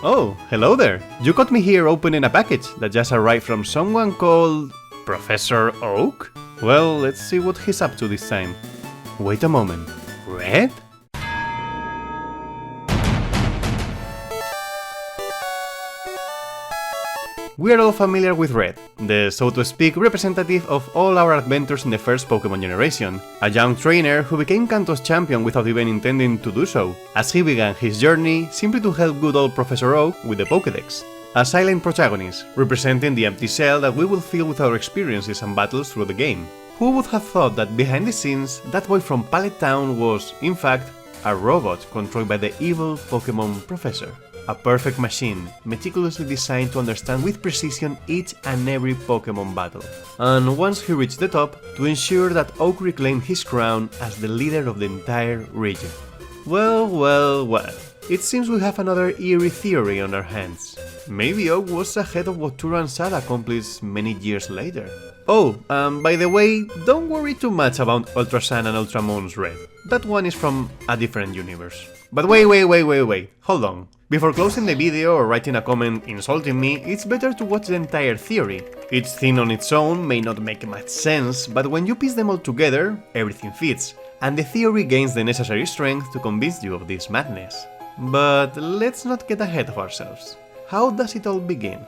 Oh, hello there! You caught me here opening a package that just arrived from someone called... Professor Oak? Well, let's see what he's up to this time. Wait a moment. Red? We're all familiar with Red, the so to speak representative of all our adventures in the first Pokémon generation, a young trainer who became Kanto's champion without even intending to do so, as he began his journey simply to help good old Professor Oak with the Pokédex. A silent protagonist, representing the empty shell that we will fill with our experiences and battles through the game. Who would have thought that behind the scenes, that boy from Pallet Town was, in fact, a robot controlled by the evil Pokémon Professor? A perfect machine, meticulously designed to understand with precision each and every Pokémon battle. And once he reached the top, to ensure that Oak reclaimed his crown as the leader of the entire region. Well, it seems we have another eerie theory on our hands. Maybe Oak was ahead of what Turo and Sada accomplished many years later. Oh, by the way, don't worry too much about Ultra Sun and Ultra Moon's Red. That one is from a different universe. But wait, hold on. Before closing the video or writing a comment insulting me, it's better to watch the entire theory. Each thing on its own may not make much sense, but when you piece them all together, everything fits, and the theory gains the necessary strength to convince you of this madness. But let's not get ahead of ourselves. How does it all begin?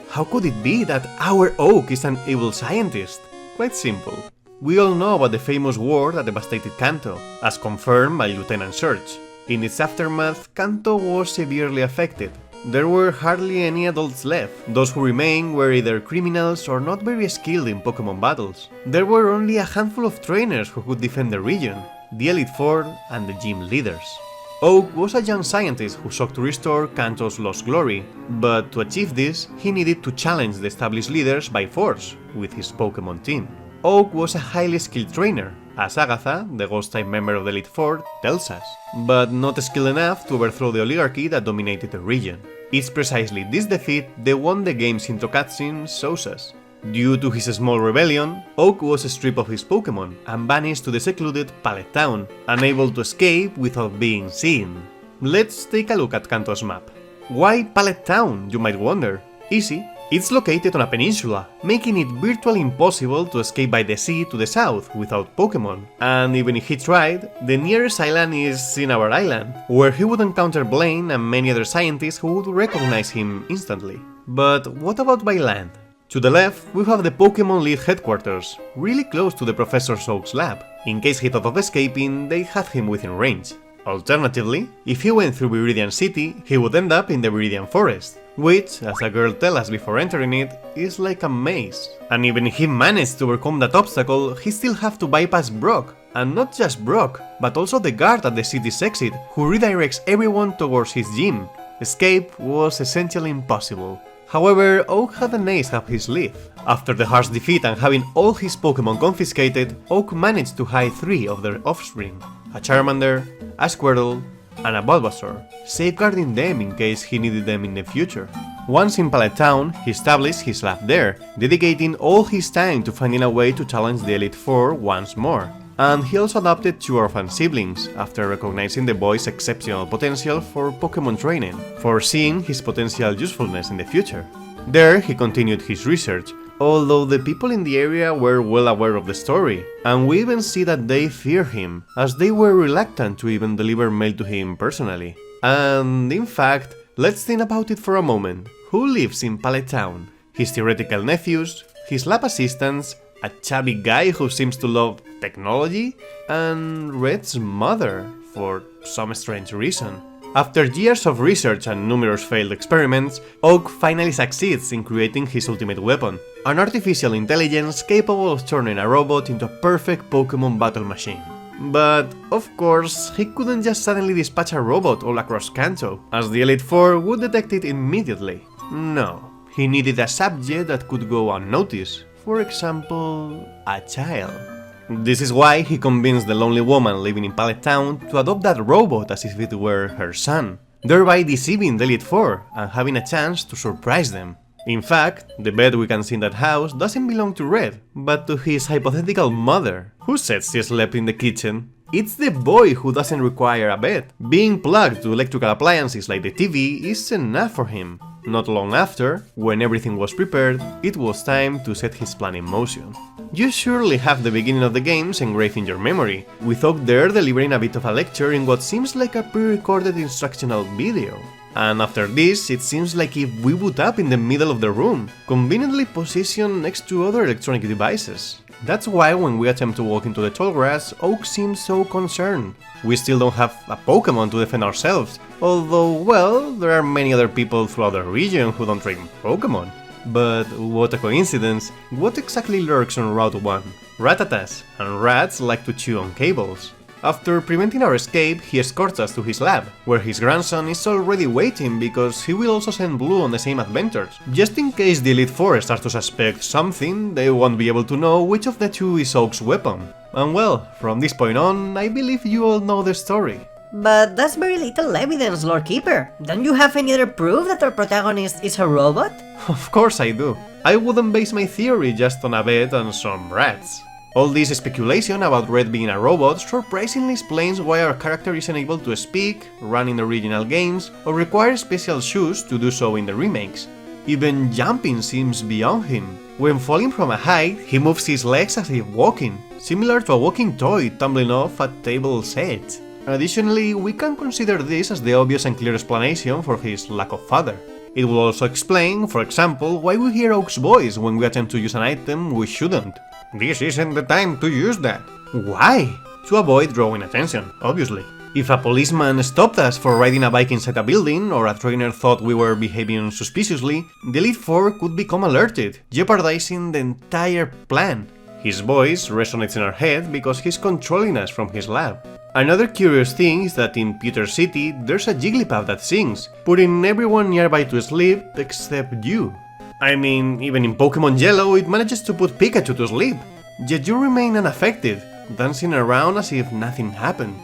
How could it be that our Oak is an evil scientist? Quite simple. We all know about the famous war that devastated Kanto, as confirmed by Lieutenant Surge. In its aftermath, Kanto was severely affected. There were hardly any adults left. Those who remained were either criminals or not very skilled in Pokémon battles. There were only a handful of trainers who could defend the region, the Elite Four and the gym leaders. Oak was a young scientist who sought to restore Kanto's lost glory, but to achieve this, he needed to challenge the established leaders by force with his Pokémon team. Oak was a highly skilled trainer, as Agatha, the ghost-type member of the Elite Four, tells us, but not skilled enough to overthrow the oligarchy that dominated the region. It's precisely this defeat the one the game's intro cutscene shows us. Due to his small rebellion, Oak was stripped of his Pokémon and banished to the secluded Pallet Town, unable to escape without being seen. Let's take a look at Kanto's map. Why Pallet Town, you might wonder? Easy. It's located on a peninsula, making it virtually impossible to escape by the sea to the south without Pokémon. And even if he tried, the nearest island is in our island, where he would encounter Blaine and many other scientists who would recognize him instantly. But what about by land? To the left, we have the Pokémon League headquarters, really close to the Professor Oak's lab. In case he thought of escaping, they had him within range. Alternatively, if he went through Viridian City, he would end up in the Viridian Forest, which, as a girl tells us before entering it, is like a maze. And even if he managed to overcome that obstacle, he still have to bypass Brock. And not just Brock, but also the guard at the city's exit, who redirects everyone towards his gym. Escape was essentially impossible. However, Oak had an ace up his sleeve. After the harsh defeat and having all his Pokémon confiscated, Oak managed to hide 3 of their offspring, a Charmander, a Squirtle, and a Bulbasaur, safeguarding them in case he needed them in the future. Once in Pallet Town, he established his lab there, dedicating all his time to finding a way to challenge the Elite Four once more. And he also adopted 2 orphan siblings, after recognizing the boy's exceptional potential for Pokémon training, foreseeing his potential usefulness in the future. There he continued his research, although the people in the area were well aware of the story, and we even see that they fear him, as they were reluctant to even deliver mail to him personally. And in fact, let's think about it for a moment. Who lives in Pallet Town? His theoretical nephews, his lab assistants, a chubby guy who seems to love technology, and Red's mother, for some strange reason. After years of research and numerous failed experiments, Oak finally succeeds in creating his ultimate weapon, an artificial intelligence capable of turning a robot into a perfect Pokémon battle machine. But, of course, he couldn't just suddenly dispatch a robot all across Kanto, as the Elite Four would detect it immediately. No, he needed a subject that could go unnoticed. For example, a child. This is why he convinced the lonely woman living in Pallet Town to adopt that robot as if it were her son, thereby deceiving the Elite Four and having a chance to surprise them. In fact, the bed we can see in that house doesn't belong to Red, but to his hypothetical mother, who said she slept in the kitchen. It's the boy who doesn't require a bed. Being plugged to electrical appliances like the TV is enough for him. Not long after, when everything was prepared, it was time to set his plan in motion. You surely have the beginning of the games engraved in your memory, with Oak there delivering a bit of a lecture in what seems like a pre-recorded instructional video. And after this, it seems like if we boot up in the middle of the room, conveniently positioned next to other electronic devices. That's why when we attempt to walk into the tall grass, Oak seems so concerned. We still don't have a Pokémon to defend ourselves, although, well, there are many other people throughout the region who don't train Pokémon. But what a coincidence, what exactly lurks on Route 1? Ratatas, and rats like to chew on cables. After preventing our escape, he escorts us to his lab, where his grandson is already waiting because he will also send Blue on the same adventures. Just in case the Elite Four starts to suspect something, they won't be able to know which of the two is Oak's weapon. And well, from this point on, I believe you all know the story. But that's very little evidence, Lord Keeper. Don't you have any other proof that our protagonist is a robot? Of course I do. I wouldn't base my theory just on a bet and some rats. All this speculation about Red being a robot surprisingly explains why our character isn't able to speak, run in the original games, or require special shoes to do so in the remakes. Even jumping seems beyond him. When falling from a height, he moves his legs as if walking, similar to a walking toy tumbling off a table's edge. Additionally, we can consider this as the obvious and clear explanation for his lack of father. It will also explain, for example, why we hear Oak's voice when we attempt to use an item we shouldn't. This isn't the time to use that. Why? To avoid drawing attention, obviously. If a policeman stopped us for riding a bike inside a building, or a trainer thought we were behaving suspiciously, the Elite Four could become alerted, jeopardizing the entire plan. His voice resonates in our head because he's controlling us from his lab. Another curious thing is that in Pewter City there's a Jigglypuff that sings, putting everyone nearby to sleep except you. I mean, even in Pokémon Yellow it manages to put Pikachu to sleep, yet you remain unaffected, dancing around as if nothing happened.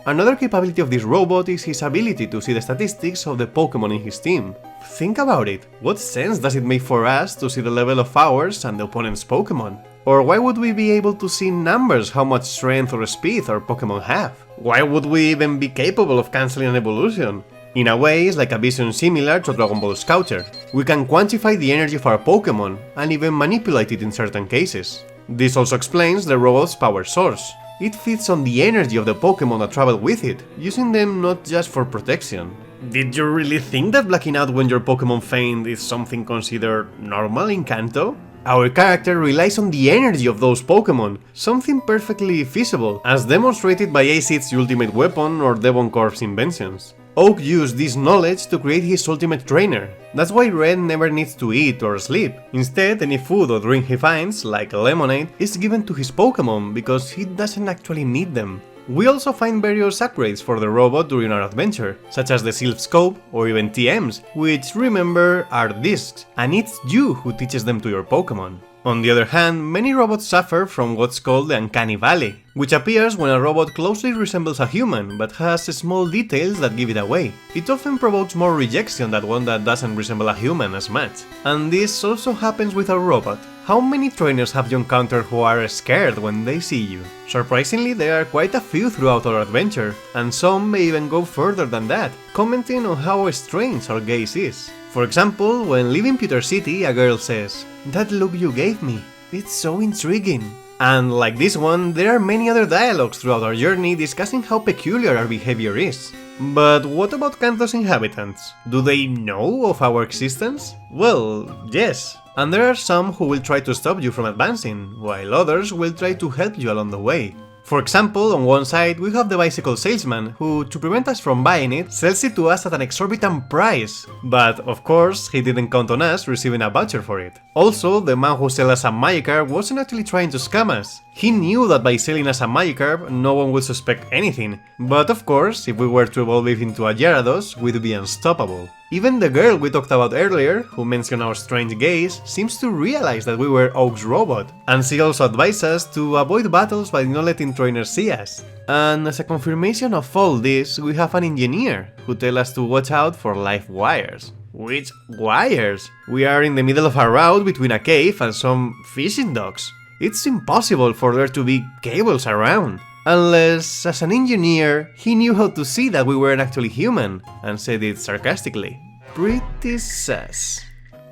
Another capability of this robot is his ability to see the statistics of the Pokémon in his team. Think about it, what sense does it make for us to see the level of ours and the opponent's Pokémon? Or why would we be able to see in numbers how much strength or speed our Pokémon have? Why would we even be capable of cancelling an evolution? In a way, it's like a vision similar to Dragon Ball Scouter. We can quantify the energy of our Pokémon, and even manipulate it in certain cases. This also explains the robot's power source. It feeds on the energy of the Pokémon that travel with it, using them not just for protection. Did you really think that blacking out when your Pokémon faint is something considered normal in Kanto? Our character relies on the energy of those Pokémon, something perfectly feasible, as demonstrated by Acid's ultimate weapon or Devon Corp's inventions. Oak used this knowledge to create his ultimate trainer. That's why Red never needs to eat or sleep. Instead, any food or drink he finds, like lemonade, is given to his Pokémon because he doesn't actually need them. We also find various upgrades for the robot during our adventure, such as the Sylph Scope or even TMs, which, remember, are discs, and it's you who teaches them to your Pokémon. On the other hand, many robots suffer from what's called the Uncanny Valley, which appears when a robot closely resembles a human but has small details that give it away. It often provokes more rejection than one that doesn't resemble a human as much. And this also happens with a robot. How many trainers have you encountered who are scared when they see you? Surprisingly, there are quite a few throughout our adventure, and some may even go further than that, commenting on how strange our gaze is. For example, when leaving Pewter City, a girl says, "That look you gave me, it's so intriguing." And like this one, there are many other dialogues throughout our journey discussing how peculiar our behavior is. But what about Kanto's inhabitants? Do they know of our existence? Well, yes. And there are some who will try to stop you from advancing, while others will try to help you along the way. For example, on one side we have the bicycle salesman, who, to prevent us from buying it, sells it to us at an exorbitant price. But, of course, he didn't count on us receiving a voucher for it. Also, the man who sells us a Magikarp wasn't actually trying to scam us. He knew that by selling us a Magikarp, no one would suspect anything. But of course, if we were to evolve it into a Gyarados, we'd be unstoppable. Even the girl we talked about earlier, who mentioned our strange gaze, seems to realize that we were Oak's robot, and she also advised us to avoid battles by not letting trainers see us. And as a confirmation of all this, we have an engineer, who tells us to watch out for live wires. Which wires? We are in the middle of a route between a cave and some fishing docks. It's impossible for there to be cables around. Unless, as an engineer, he knew how to see that we weren't actually human, and said it sarcastically. Pretty sus.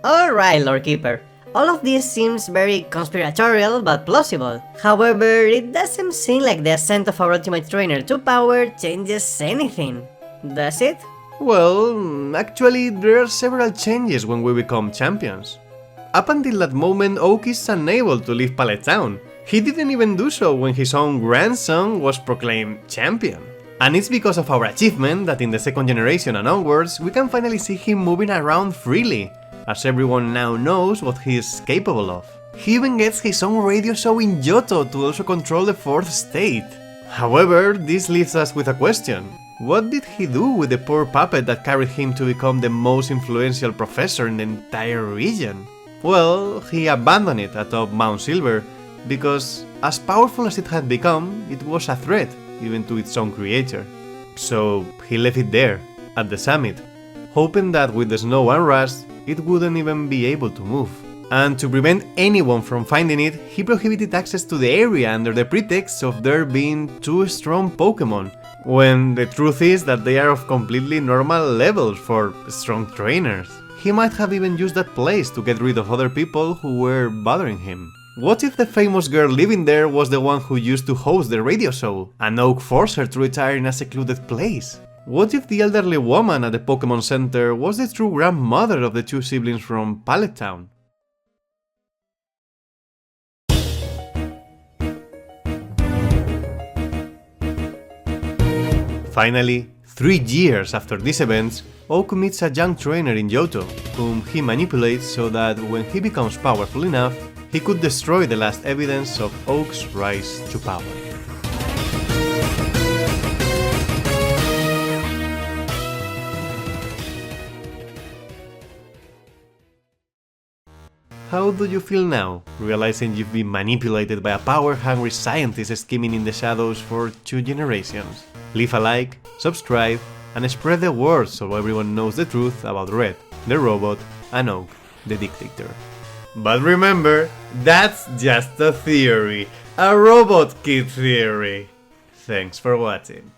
Alright, Lord Keeper. All of this seems very conspiratorial but plausible. However, it doesn't seem like the ascent of our ultimate trainer to power changes anything. Does it? Well, actually, there are several changes when we become champions. Up until that moment, Oak is unable to leave Pallet Town. He didn't even do so when his own grandson was proclaimed champion. And it's because of our achievement that in the second generation and onwards, we can finally see him moving around freely, as everyone now knows what he is capable of. He even gets his own radio show in Johto to also control the fourth state. However, this leaves us with a question. What did he do with the poor puppet that carried him to become the most influential professor in the entire region? Well, he abandoned it atop Mount Silver, because as powerful as it had become, it was a threat even to its own creator. So he left it there, at the summit, hoping that with the snow and rust, it wouldn't even be able to move. And to prevent anyone from finding it, he prohibited access to the area under the pretext of there being too strong Pokémon, when the truth is that they are of completely normal levels for strong trainers. He might have even used that place to get rid of other people who were bothering him. What if the famous girl living there was the one who used to host the radio show, and Oak forced her to retire in a secluded place? What if the elderly woman at the Pokémon Center was the true grandmother of the two siblings from Pallet Town? Finally, 3 years after these events, Oak meets a young trainer in Johto, whom he manipulates so that when he becomes powerful enough, he could destroy the last evidence of Oak's rise to power. How do you feel now, realizing you've been manipulated by a power-hungry scientist scheming in the shadows for 2 generations? Leave a like, subscribe, and spread the word so everyone knows the truth about Red, the robot, and Oak, the dictator. But remember, that's just a theory, a robot kid theory. Thanks for watching.